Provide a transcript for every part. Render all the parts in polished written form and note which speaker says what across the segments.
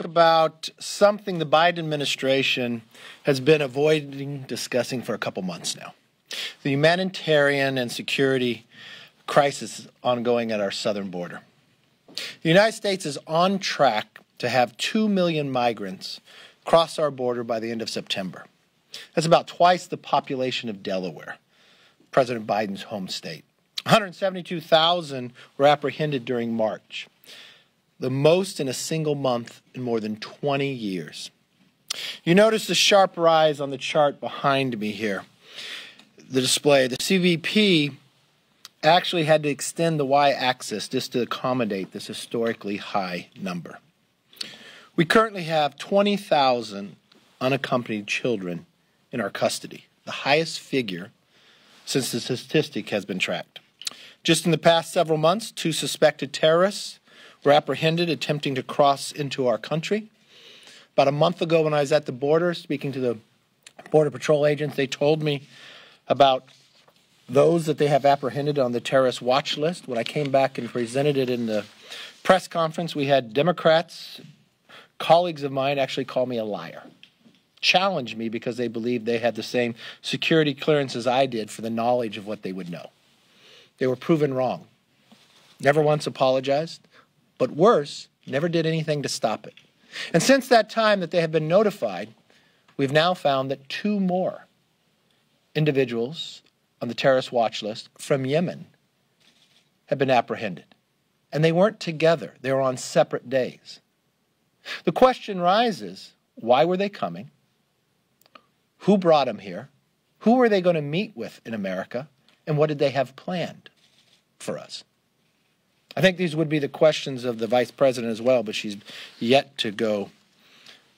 Speaker 1: About something the Biden administration has been avoiding discussing for a couple months now. The humanitarian and security crisis ongoing at our southern border. The United States is on track to have 2 million migrants cross our border by the end of September. That's about twice the population of Delaware, President Biden's home state. 172,000 were apprehended during March, the most in a single month in more than 20 years. You notice the sharp rise on the chart behind me here, the display. The CBP actually had to extend the y-axis just to accommodate this historically high number. We currently have 20,000 unaccompanied children in our custody, the highest figure since the statistic has been tracked. Just in the past several months, 2 suspected terrorists were apprehended attempting to cross into our country. About a month ago when I was at the border speaking to the Border Patrol agents, they told me about those that they have apprehended on the terrorist watch list. When I came back and presented it in the press conference, we had Democrats, colleagues of mine, actually call me a liar, challenge me because they believed they had the same security clearance as I did for the knowledge of what they would know. They were proven wrong. Never once apologized, but worse, never did anything to stop it. And since that time that they have been notified, we've now found that 2 more individuals on the terrorist watch list from Yemen have been apprehended. And they weren't together. They were on separate days. The question rises, why were they coming? Who brought them here? Who were they going to meet with in America? And what did they have planned for us? I think these would be the questions of the Vice President as well, but she's yet to go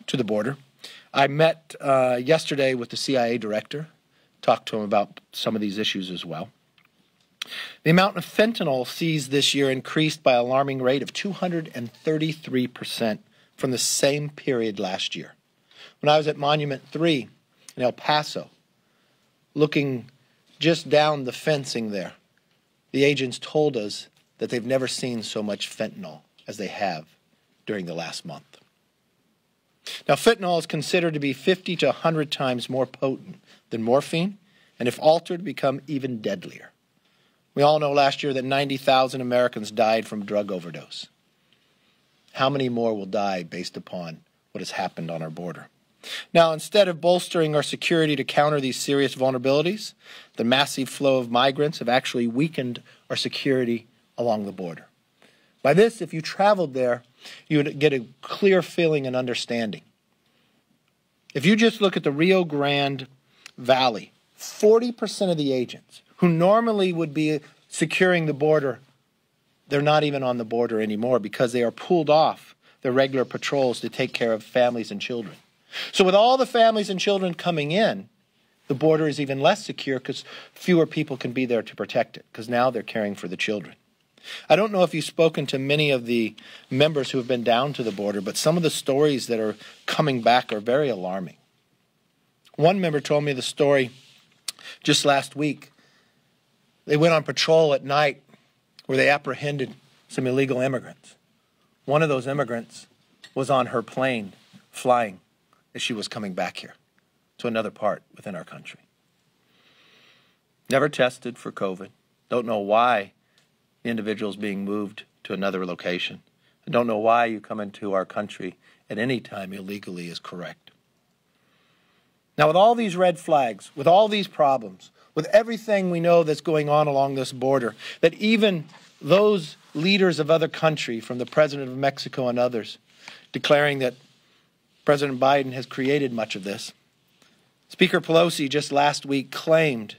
Speaker 1: to the border. I met yesterday with the CIA director, talked to him about some of these issues as well. The amount of fentanyl seized this year increased by an alarming rate of 233% from the same period last year. When I was at Monument 3 in El Paso, looking just down the fencing there, the agents told us that they've never seen so much fentanyl as they have during the last month. Now, fentanyl is considered to be 50 to 100 times more potent than morphine, and if altered, become even deadlier. We all know last year that 90,000 Americans died from drug overdose. How many more will die based upon what has happened on our border? Now, instead of bolstering our security to counter these serious vulnerabilities, the massive flow of migrants have actually weakened our security along the border. By this, if you traveled there, you would get a clear feeling and understanding. If you just look at the Rio Grande Valley, 40% of the agents who normally would be securing the border, they're not even on the border anymore because they are pulled off their regular patrols to take care of families and children. So with all the families and children coming in, the border is even less secure because fewer people can be there to protect it because now they're caring for the children. I don't know if you've spoken to many of the members who have been down to the border, but some of the stories that are coming back are very alarming. One member told me the story just last week. They went on patrol at night where they apprehended some illegal immigrants. One of those immigrants was on her plane flying as she was coming back here to another part within our country. Never tested for COVID. Don't know why the individual is being moved to another location. I don't know why you come into our country at any time illegally is correct. Now, with all these red flags, with all these problems, with everything we know that's going on along this border, that even those leaders of other countries, from the President of Mexico and others, declaring that President Biden has created much of this. Speaker Pelosi just last week claimed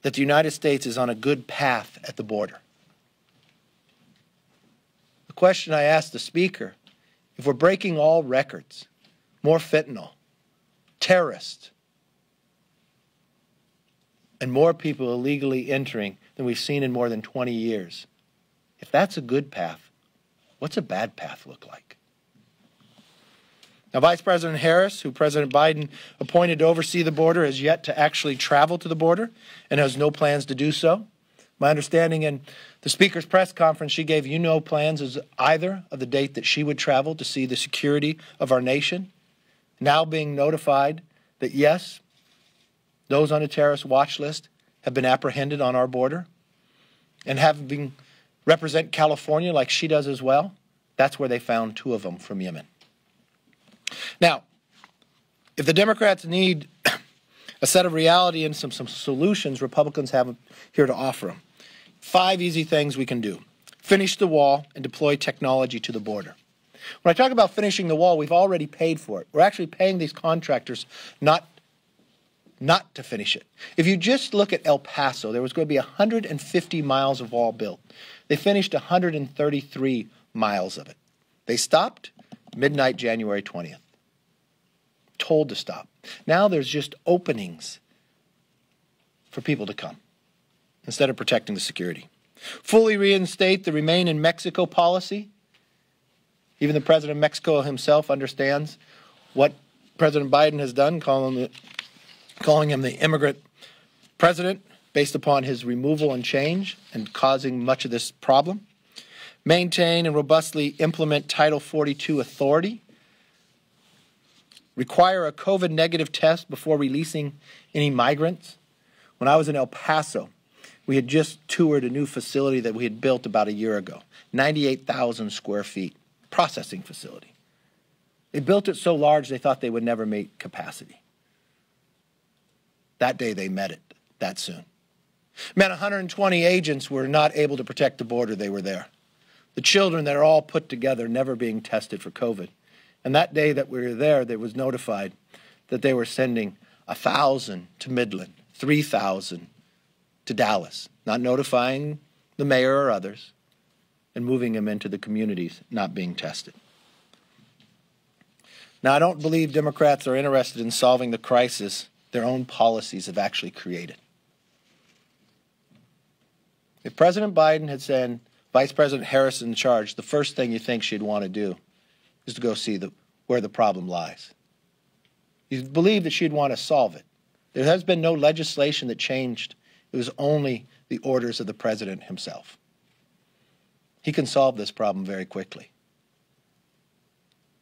Speaker 1: that the United States is on a good path at the border. The question I asked the Speaker, if we're breaking all records, more fentanyl, terrorists, and more people illegally entering than we've seen in more than 20 years, if that's a good path, what's a bad path look like? Now, Vice President Harris, who President Biden appointed to oversee the border, has yet to actually travel to the border and has no plans to do so. My understanding in the Speaker's press conference, she gave you no plans as either of the date that she would travel to see the security of our nation. Now being notified that, yes, those on a terrorist watch list have been apprehended on our border and having represent California like she does as well, that's where they found 2 of them from Yemen. Now, if the Democrats need a set of reality and some solutions, Republicans have here to offer them. 5 easy things we can do. Finish the wall and deploy technology to the border. When I talk about finishing the wall, we've already paid for it. We're actually paying these contractors not to finish it. If you just look at El Paso, there was going to be 150 miles of wall built. They finished 133 miles of it. They stopped midnight January 20th. Told to stop. Now there's just openings for people to come instead of protecting the security. Fully reinstate the Remain in Mexico policy. Even the President of Mexico himself understands what President Biden has done, calling him the immigrant president based upon his removal and change and causing much of this problem. Maintain and robustly implement Title 42 authority. Require a COVID negative test before releasing any migrants. When I was in El Paso, we had just toured a new facility that we had built about a year ago, 98,000 square feet, processing facility. They built it so large they thought they would never meet capacity. That day they met it, that soon. Meant 120 agents were not able to protect the border. They were there. The children that are all put together, never being tested for COVID. And that day that we were there, they was notified that they were sending 1,000 to Midland, 3,000 to Dallas, not notifying the mayor or others, and moving them into the communities not being tested. Now, I don't believe Democrats are interested in solving the crisis their own policies have actually created. If President Biden had sent Vice President Harris in charge, the first thing you think she'd want to do is to go see where the problem lies. You believe that she'd want to solve it. There has been no legislation that changed. It was only the orders of the president himself. He can solve this problem very quickly.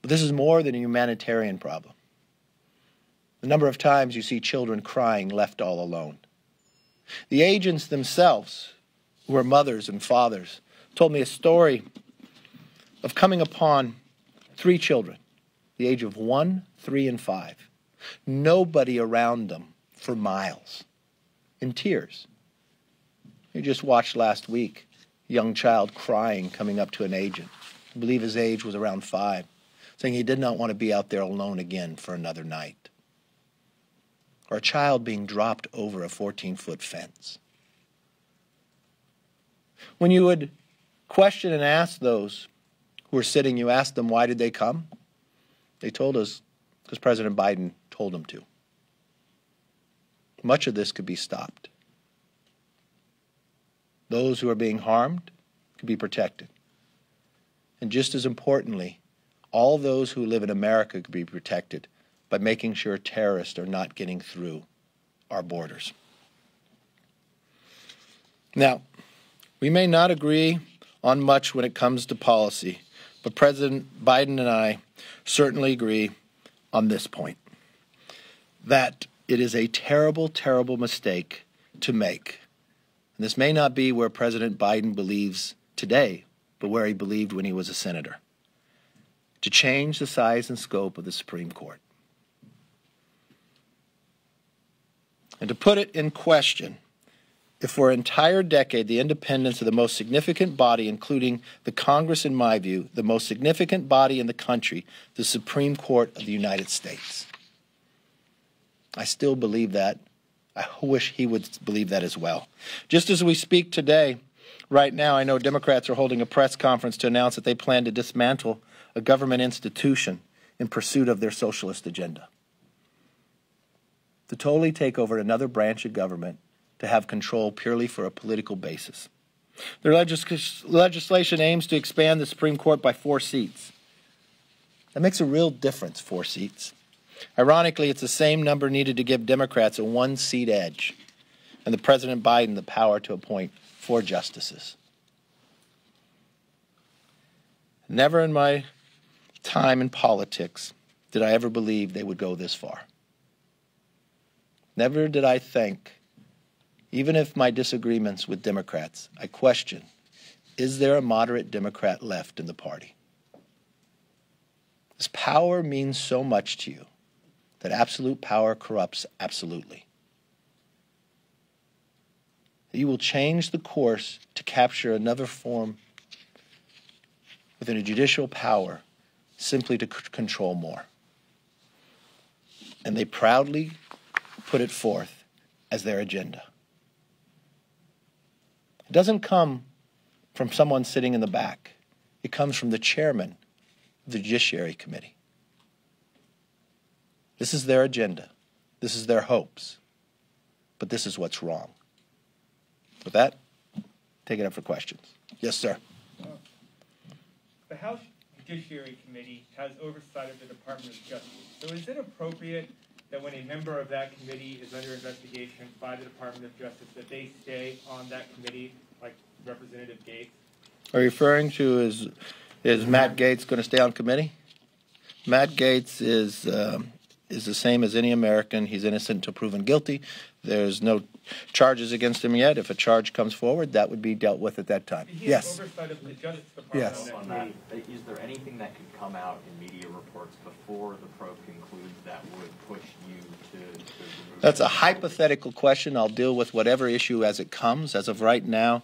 Speaker 1: But this is more than a humanitarian problem. The number of times you see children crying left all alone. The agents themselves, who are mothers and fathers, told me a story of coming upon 3 children, the age of 1, 3, and 5. Nobody around them for miles, in tears. You just watched last week a young child crying coming up to an agent. I believe his age was around 5, saying he did not want to be out there alone again for another night. Or a child being dropped over a 14-foot fence. When you would question and ask those who were sitting, you asked them, why did they come? They told us, because President Biden told them to. Much of this could be stopped. Those who are being harmed could be protected. And just as importantly, all those who live in America could be protected by making sure terrorists are not getting through our borders. Now, we may not agree on much when it comes to policy, but President Biden and I certainly agree on this point, that it is a terrible, terrible mistake to make. And this may not be where President Biden believes today, but where he believed when he was a senator, to change the size and scope of the Supreme Court. And to put it in question, if for an entire decade the independence of the most significant body, including the Congress, in my view, the most significant body in the country, the Supreme Court of the United States. I still believe that. I wish he would believe that as well. Just as we speak today, right now, I know Democrats are holding a press conference to announce that they plan to dismantle a government institution in pursuit of their socialist agenda. To totally take over another branch of government to have control purely for a political basis. Their legislation aims to expand the Supreme Court by 4 seats. That makes a real difference, 4 seats. Ironically, it's the same number needed to give Democrats a 1-seat edge and the President Biden the power to appoint 4 justices. Never in my time in politics did I ever believe they would go this far. Never did I think, even if my disagreements with Democrats, I question, is there a moderate Democrat left in the party? This power means so much to you that absolute power corrupts absolutely. You will change the course to capture another form within a judicial power simply to control more. And they proudly put it forth as their agenda. It doesn't come from someone sitting in the back. It comes from the chairman of the Judiciary Committee. This is their agenda. This is their hopes. But this is what's wrong. With that, take it up for questions. Yes, sir.
Speaker 2: The House Judiciary Committee has oversight of the Department of Justice. So is it appropriate that when a member of that committee is under investigation by the Department of Justice that they stay on that committee, like Representative Gates?
Speaker 1: Are you referring to is Matt Gaetz going to stay on committee? Matt Gaetz is the same as any American. He's innocent until proven guilty. There's no charges against him yet. If a charge comes forward, that would be dealt with at that time.
Speaker 2: Yes. Oversight of the Justice Department.
Speaker 1: Yes.
Speaker 2: On
Speaker 3: that, is there anything that could come out in media reports before the probe concludes that would push you to remove?
Speaker 1: That's a hypothetical question. I'll deal with whatever issue as it comes. As of right now,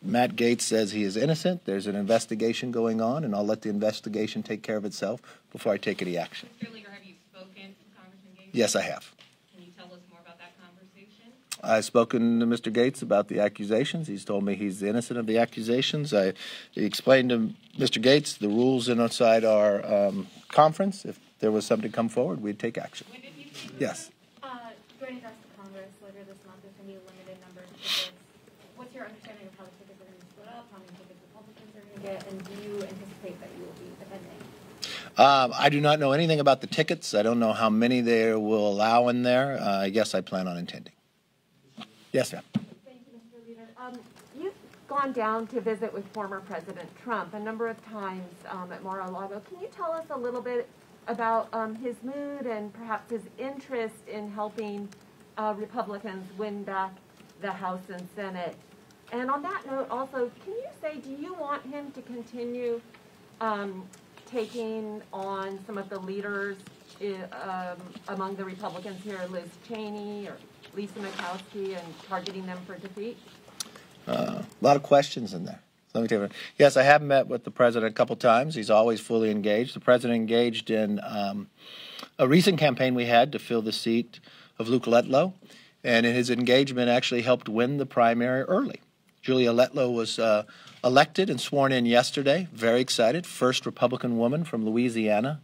Speaker 1: Matt Gaetz says he is innocent. There's an investigation going on, and I'll let the investigation take care of itself before I take any action.
Speaker 4: Mr. Leader, have you spoken to Congressman Gaetz?
Speaker 1: Yes, I have.
Speaker 4: Can you tell us more about that conversation?
Speaker 1: I've spoken to Mr. Gaetz about the accusations. He's told me he's innocent of the accusations. I explained to Mr. Gaetz the rules inside our conference. If there was something to come forward, we'd take action.
Speaker 4: When did he say that?
Speaker 1: Yes.
Speaker 5: Joining us to Congress later this month is going to be a limited number of tickets. What's your understanding of how the tickets are going to be split up, how many tickets Republicans are going to get, and do you anticipate that you will be defending?
Speaker 1: I do not know anything about the tickets. I don't know how many they will allow in there. Yes, I plan on attending. Yes, ma'am.
Speaker 5: Thank you, Mr. Leader. You've gone down to visit with former President Trump a number of times at Mar-a-Lago. Can you tell us a little bit about his mood and perhaps his interest in helping Republicans win back the House and Senate? And on that note, also, can you say, do you want him to continue taking on some of the leaders among the Republicans here, Liz Cheney or Lisa Murkowski, and targeting them for defeat?
Speaker 1: A lot of questions in there. Let me tell you. Yes, I have met with the president a couple times. He's always fully engaged. The president engaged in a recent campaign we had to fill the seat of Luke Letlow, and in his engagement actually helped win the primary early. Julia Letlow was elected and sworn in yesterday. Very excited. First Republican woman from Louisiana.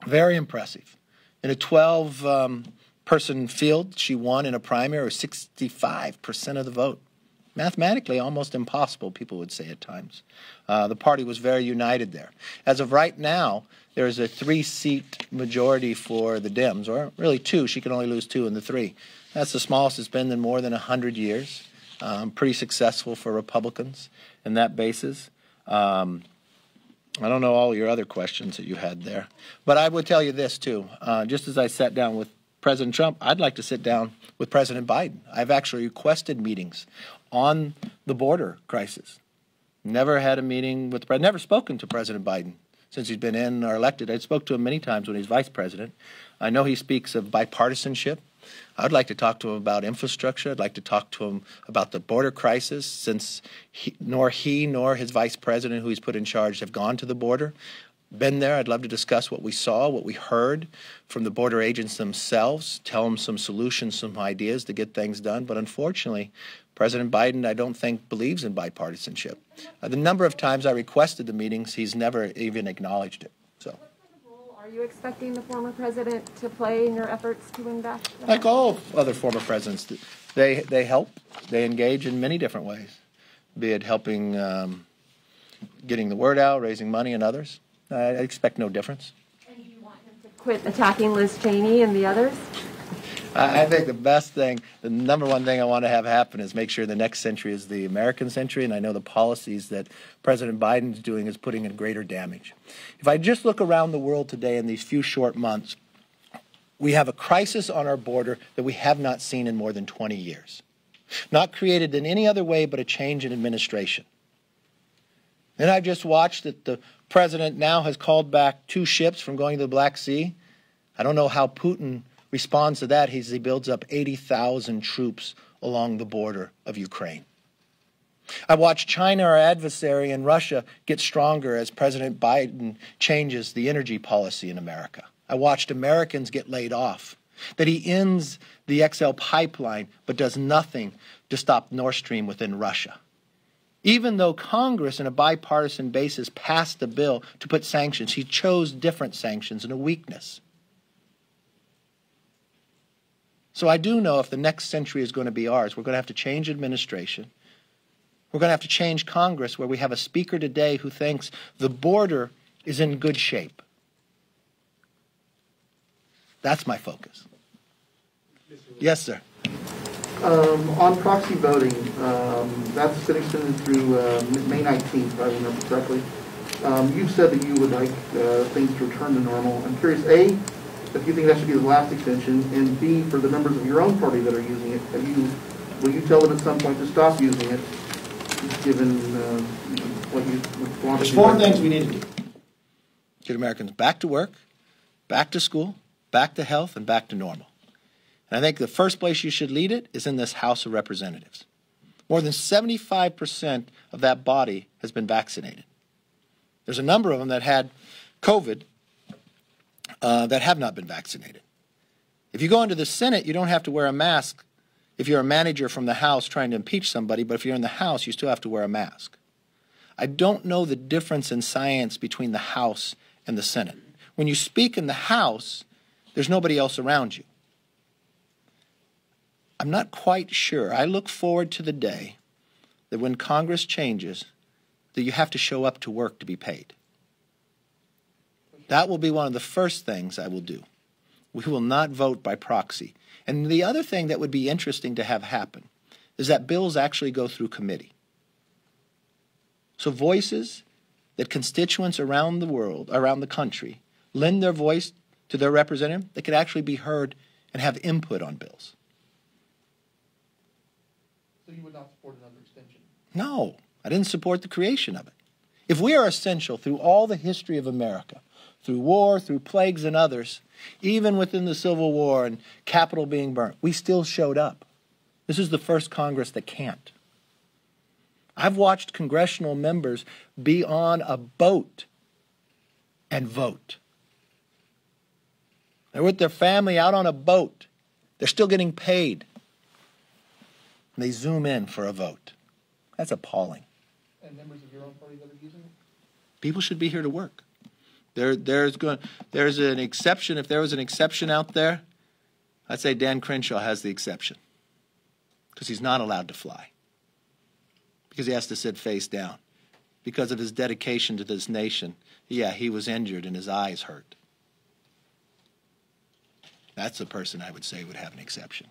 Speaker 1: Very impressive. In a 12-person field, she won in a primary with 65% of the vote. Mathematically, almost impossible, people would say at times. The party was very united there. As of right now, there is a 3-seat majority for the Dems, or really 2. She can only lose 2 in the 3. That's the smallest it's been in more than 100 years. Pretty successful for Republicans in that basis. I don't know all your other questions that you had there. But I would tell you this, too. Just as I sat down with President Trump, I'd like to sit down with President Biden. I've actually requested meetings on the border crisis. Never had a meeting with the president, never spoken to President Biden since he's been in or elected. I spoke to him many times when he's vice president. I know he speaks of bipartisanship. I'd like to talk to him about infrastructure. I'd like to talk to him about the border crisis, since neither he nor his vice president, who he's put in charge, have gone to the border. Been there. I'd love to discuss what we saw, what we heard from the border agents themselves, tell them some solutions, some ideas to get things done. But unfortunately, President Biden, I don't think, believes in bipartisanship. The number of times I requested the meetings, he's never even acknowledged it. So.
Speaker 5: What kind of role are you expecting the former president to play in your efforts to win back the
Speaker 1: Like
Speaker 5: House?
Speaker 1: all other former presidents, they help. They engage in many different ways, be it helping getting the word out, raising money, and others. I expect no difference.
Speaker 5: And do you want him to quit attacking Liz Cheney and the others?
Speaker 1: I think the best thing, the number one thing I want to have happen is make sure the next century is the American century, and I know the policies that President Biden is doing is putting in greater damage. If I just look around the world today in these few short months, we have a crisis on our border that we have not seen in more than 20 years. Not created in any other way but a change in administration. And I've just watched that the president now has called back 2 ships from going to the Black Sea. I don't know how Putin responds to that. He builds up 80,000 troops along the border of Ukraine. I watched China, our adversary, and Russia get stronger as President Biden changes the energy policy in America. I watched Americans get laid off, that he ends the XL pipeline but does nothing to stop Nord Stream within Russia. Even though Congress, on a bipartisan basis, passed the bill to put sanctions, he chose different sanctions and a weakness. So I do know if the next century is going to be ours, we're going to have to change administration. We're going to have to change Congress, where we have a speaker today who thinks the border is in good shape. That's my focus. Yes, sir.
Speaker 6: On proxy voting, that's been extended through May 19th, if I remember correctly. You've said that you would like things to return to normal. I'm curious, A, if you think that should be the last extension, and B, for the members of your own party that are using it, will you tell them at some point to stop using it, given what you want to do?
Speaker 1: There's 4 things we need to do. Get Americans back to work, back to school, back to health, and back to normal. And I think the first place you should lead it is in this House of Representatives. More than 75% of that body has been vaccinated. There's a number of them that had COVID that have not been vaccinated. If you go into the Senate, you don't have to wear a mask if you're a manager from the House trying to impeach somebody, but if you're in the House, you still have to wear a mask. I don't know the difference in science between the House and the Senate. When you speak in the House, there's nobody else around you. I'm not quite sure. I look forward to the day that when Congress changes, that you have to show up to work to be paid. That will be one of the first things I will do. We will not vote by proxy. And the other thing that would be interesting to have happen is that bills actually go through committee. So voices that constituents around the world, around the country, lend their voice to their representative, they could actually be heard and have input on bills.
Speaker 6: So you would not support another extension?
Speaker 1: No, I didn't support the creation of it. If we are essential through all the history of America, through war, through plagues and others, even within the Civil War and Capitol being burnt, we still showed up. This is the first Congress that can't. I've watched congressional members be on a boat and vote. They're with their family out on a boat. They're still getting paid. And they zoom in for a vote. That's appalling.
Speaker 6: And members of your own party that are using it?
Speaker 1: People should be here to work. There's an exception. If there was an exception out there, I'd say Dan Crenshaw has the exception. Because he's not allowed to fly. Because he has to sit face down. Because of his dedication to this nation. Yeah, he was injured and his eyes hurt. That's the person I would say would have an exception.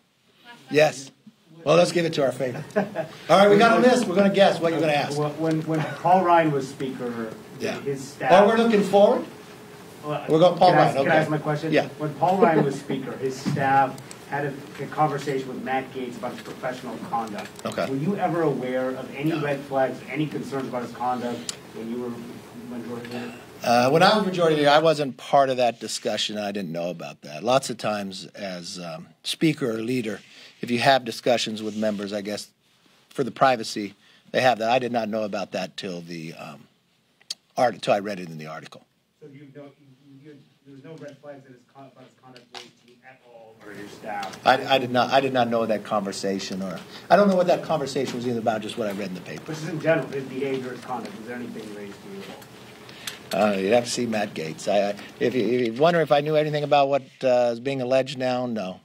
Speaker 1: Yes. Well, let's give it to our favorite. All right, we got a list. We're going to guess what you're going to ask.
Speaker 7: When Paul Ryan was Speaker, his staff...
Speaker 1: Oh, we're looking forward? We're going Paul Ryan, okay.
Speaker 7: Can I ask my question?
Speaker 1: Yeah.
Speaker 7: When Paul Ryan was Speaker, his staff had a conversation with Matt Gaetz about his professional conduct.
Speaker 1: Okay.
Speaker 7: Were you ever aware of any red flags, any concerns about his conduct when you were Majority Leader?
Speaker 1: When I was Majority Leader, I wasn't part of that discussion. I didn't know about that. Lots of times as Speaker or Leader, if you have discussions with members, I guess, for the privacy, they have that. I did not know about that till I read it in the article.
Speaker 7: So there was no red flags about his conduct raised to you at all, or your staff?
Speaker 1: I did not know that conversation, or I don't know what that conversation was either about. Just what I read in the paper.
Speaker 7: But just in general, his behavior, his conduct, was there anything raised to you at all?
Speaker 1: You'd have to see Matt Gaetz. If you wonder if I knew anything about what is being alleged now, no.